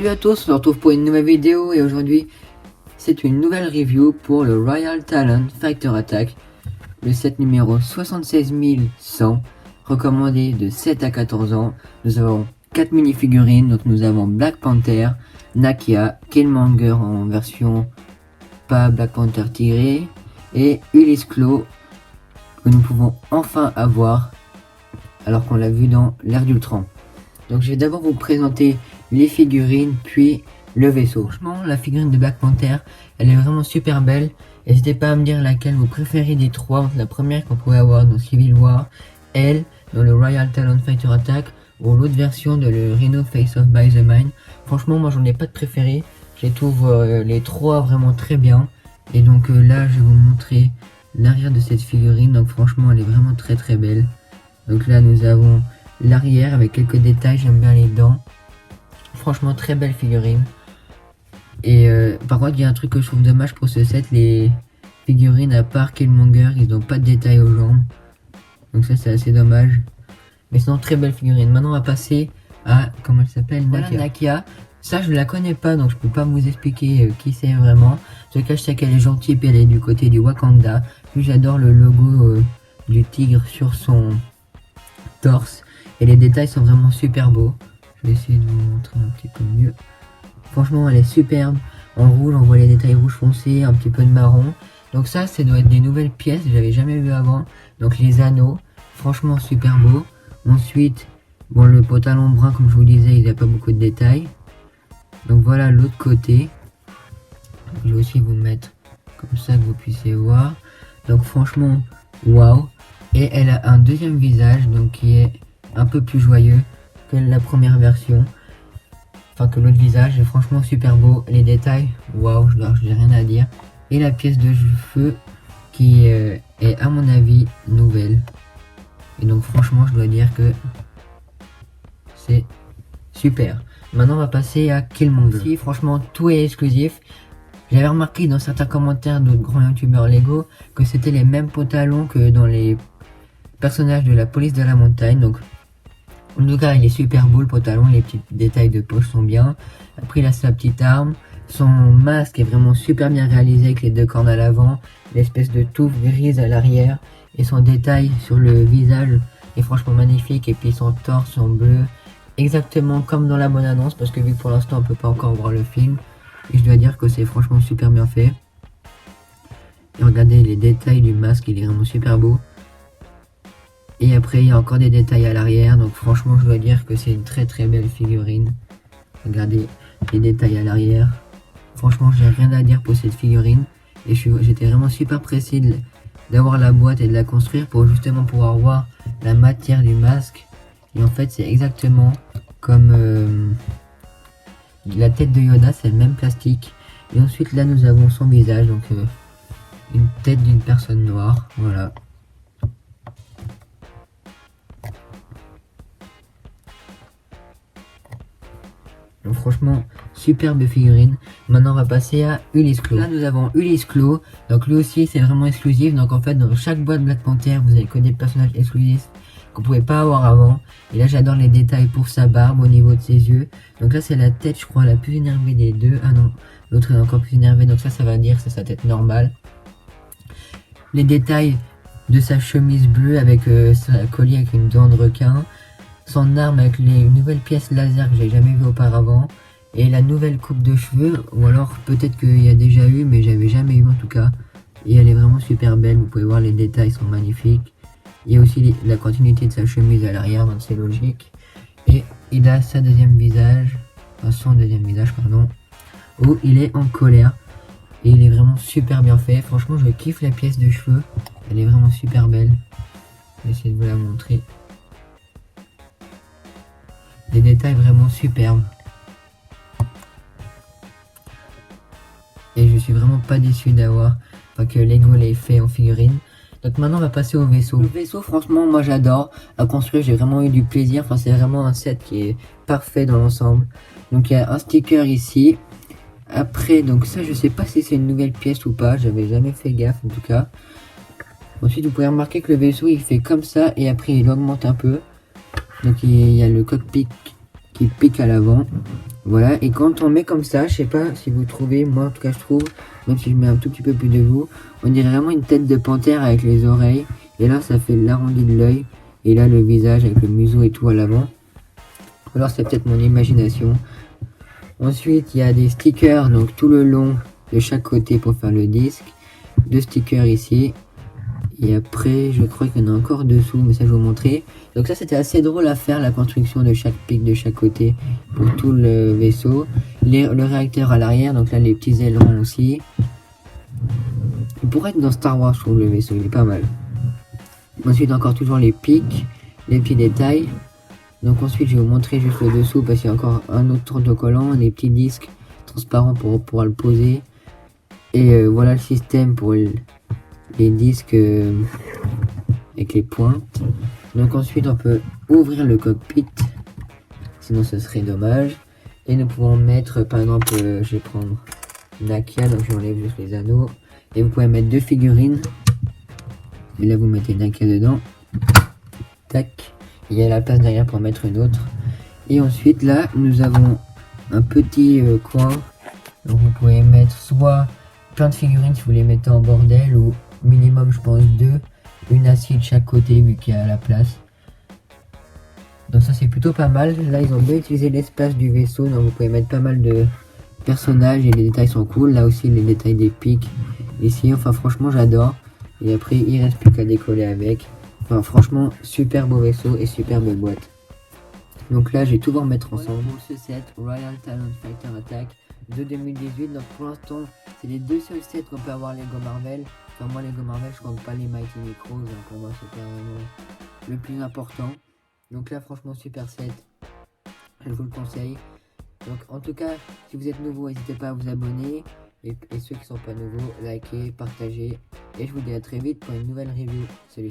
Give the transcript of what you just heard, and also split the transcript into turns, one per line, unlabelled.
Salut à tous, on se retrouve pour une nouvelle vidéo et aujourd'hui c'est une nouvelle review pour le Royal Talon Fighter Attack, le set numéro 76100, recommandé de 7 à 14 ans. Nous avons 4 mini-figurines, donc nous avons Black Panther, Nakia, Killmonger en version pas Black Panther tiré et Ulysse Claw que nous pouvons enfin avoir alors qu'on l'a vu dans l'ère d'Ultron. Donc je vais d'abord vous présenter les figurines puis le vaisseau. Franchement la figurine de Black Panther elle est vraiment super belle. N'hésitez pas à me dire laquelle vous préférez des trois. La première qu'on pouvait avoir dans Civil War, elle dans le Royal Talon Fighter Attack ou l'autre version de le Rhino Face Off by the Mind. Franchement moi j'en ai pas de préféré. Je les trouve les trois vraiment très bien. Et donc là je vais vous montrer l'arrière de cette figurine. Donc franchement elle est vraiment très belle. Donc là nous avons l'arrière avec quelques détails, j'aime bien les dents. Franchement très belle figurine. Et par contre il y a un truc que je trouve dommage pour ce set, les figurines à part Killmonger, ils n'ont pas de détails aux jambes. Donc ça c'est assez dommage. Mais sinon très belle figurine. Maintenant on va passer à, comment elle s'appelle, Nakia. Nakia. Ça je la connais pas donc je peux pas vous expliquer qui c'est vraiment. En tout cas je sais qu'elle est gentille et elle est du côté du Wakanda. Puis j'adore le logo du tigre sur son torse. Et les détails sont vraiment super beaux. Je vais essayer de vous montrer un petit peu mieux. Franchement elle est superbe. En rouge on voit les détails rouge foncé, un petit peu de marron. Donc ça doit être des nouvelles pièces, j'avais jamais vu avant. Donc les anneaux, franchement super beau. Ensuite, bon le pantalon brun comme je vous disais, il n'y a pas beaucoup de détails. Donc voilà l'autre côté. Je vais aussi vous mettre comme ça que vous puissiez voir. Donc franchement, waouh. Et elle a un deuxième visage donc qui est un peu plus joyeux que la première version. Enfin que l'autre visage est franchement super beau. Les détails, waouh, je n'ai rien à dire. Et la pièce de cheveux qui est à mon avis nouvelle. Et donc franchement je dois dire que c'est super. Maintenant on va passer à Killmonger. Ici franchement tout est exclusif. J'avais remarqué dans certains commentaires d'autres grands youtubeurs Lego que c'était les mêmes pantalons que dans les personnages de la police de la montagne. Donc en tout cas il est super beau le pantalon, les petits détails de poche sont bien. Après il a sa petite arme, son masque est vraiment super bien réalisé avec les deux cornes à l'avant, l'espèce de touffe grise à l'arrière et son détail sur le visage est franchement magnifique. Et puis son torse en bleu, exactement comme dans la bonne annonce parce que vu que pour l'instant on peut pas encore voir le film. Et je dois dire que c'est franchement super bien fait. Et regardez les détails du masque, il est vraiment super beau. Et après il y a encore des détails à l'arrière, donc franchement je dois dire que c'est une très belle figurine. Regardez les détails à l'arrière. Franchement j'ai rien à dire pour cette figurine. Et j'étais vraiment super pressé d'avoir la boîte et de la construire pour justement pouvoir voir la matière du masque. Et en fait c'est exactement comme la tête de Yoda, c'est le même plastique. Et ensuite là nous avons son visage, donc une tête d'une personne noire, voilà. Donc franchement, superbe figurine. Maintenant on va passer à Ulysse Claw. Là nous avons Ulysse Claw. Donc lui aussi c'est vraiment exclusif. Donc en fait dans chaque boîte Black Panther vous avez que des personnages exclusifs qu'on pouvait pas avoir avant. Et là j'adore les détails pour sa barbe au niveau de ses yeux. Donc là c'est la tête je crois la plus énervée des deux. Ah non, l'autre est encore plus énervé. Donc ça va dire que c'est sa tête normale. Les détails de sa chemise bleue avec sa collier avec une dent de requin. Son arme avec les nouvelles pièces laser que j'ai jamais vu auparavant. Et la nouvelle coupe de cheveux. Ou alors peut-être qu'il y a déjà eu mais j'avais jamais eu en tout cas. Et elle est vraiment super belle. Vous pouvez voir les détails sont magnifiques. Il y a aussi la continuité de sa chemise à l'arrière donc c'est logique. Et il a sa deuxième visage. Enfin son deuxième visage pardon. Où il est en colère. Et il est vraiment super bien fait. Franchement je kiffe la pièce de cheveux. Elle est vraiment super belle. Je vais essayer de vous la montrer. Des détails vraiment superbes. Et je suis vraiment pas déçu d'avoir que Lego l'ait fait en figurine. Donc maintenant on va passer au vaisseau. Le vaisseau franchement moi j'adore à construire, j'ai vraiment eu du plaisir. Enfin c'est vraiment un set qui est parfait dans l'ensemble. Donc il y a un sticker ici. Après donc ça je sais pas si c'est une nouvelle pièce ou pas, j'avais jamais fait gaffe en tout cas. Ensuite vous pouvez remarquer que le vaisseau il fait comme ça et après il augmente un peu. Donc il y a le cockpit qui pique à l'avant. Voilà, et quand on met comme ça, je sais pas si vous trouvez, moi en tout cas je trouve, même si je mets un tout petit peu plus de vous, on dirait vraiment une tête de panthère avec les oreilles. Et là ça fait l'arrondi de l'œil. Et là le visage avec le museau et tout à l'avant. Alors c'est peut-être mon imagination. Ensuite il y a des stickers donc tout le long de chaque côté pour faire le disque. 2 stickers ici. Et après je crois qu'il y en a encore dessous, mais ça je vais vous montrer. Donc ça c'était assez drôle à faire, la construction de chaque pic de chaque côté pour tout le vaisseau. Le réacteur à l'arrière, donc là les petits ailerons aussi. Il pourrait être dans Star Wars, je trouve, le vaisseau, il est pas mal. Ensuite encore toujours les pics, les petits détails. Donc ensuite je vais vous montrer juste le dessous parce qu'il y a encore un autre autocollant, des petits disques transparents pour pouvoir le poser. Et voilà le système pour les disques avec les pointes. Donc ensuite on peut ouvrir le cockpit, sinon ce serait dommage. Et nous pouvons mettre par exemple, je vais prendre Nakia, donc j'enlève juste les anneaux. Et vous pouvez mettre 2 figurines. Et là vous mettez Nakia dedans. Tac. Il y a la place derrière pour mettre une autre. Et ensuite là nous avons un petit coin. Donc vous pouvez mettre soit plein de figurines si vous les mettez en bordel, ou minimum je pense 2. Une assise de chaque côté vu qu'il y a la place. Donc ça c'est plutôt pas mal. Là ils ont bien utilisé l'espace du vaisseau, donc vous pouvez mettre pas mal de personnages et les détails sont cool. Là aussi les détails des pics ici, enfin franchement j'adore. Et après il reste plus qu'à décoller avec. Enfin franchement super beau vaisseau et superbe boîte. Donc là je vais tout vous remettre ensemble. Voilà pour ce set Royal Talon Fighter Attack de 2018. Donc pour l'instant c'est les 2 seuls sets qu'on peut avoir Lego Marvel. Enfin moi Lego Marvel je compte pas les Mighty Micros, hein, pour moi c'est vraiment le plus important. Donc là franchement super set, je vous le conseille. Donc en tout cas si vous êtes nouveau n'hésitez pas à vous abonner. Et ceux qui sont pas nouveaux, likez, partagez. Et je vous dis à très vite pour une nouvelle review. Salut.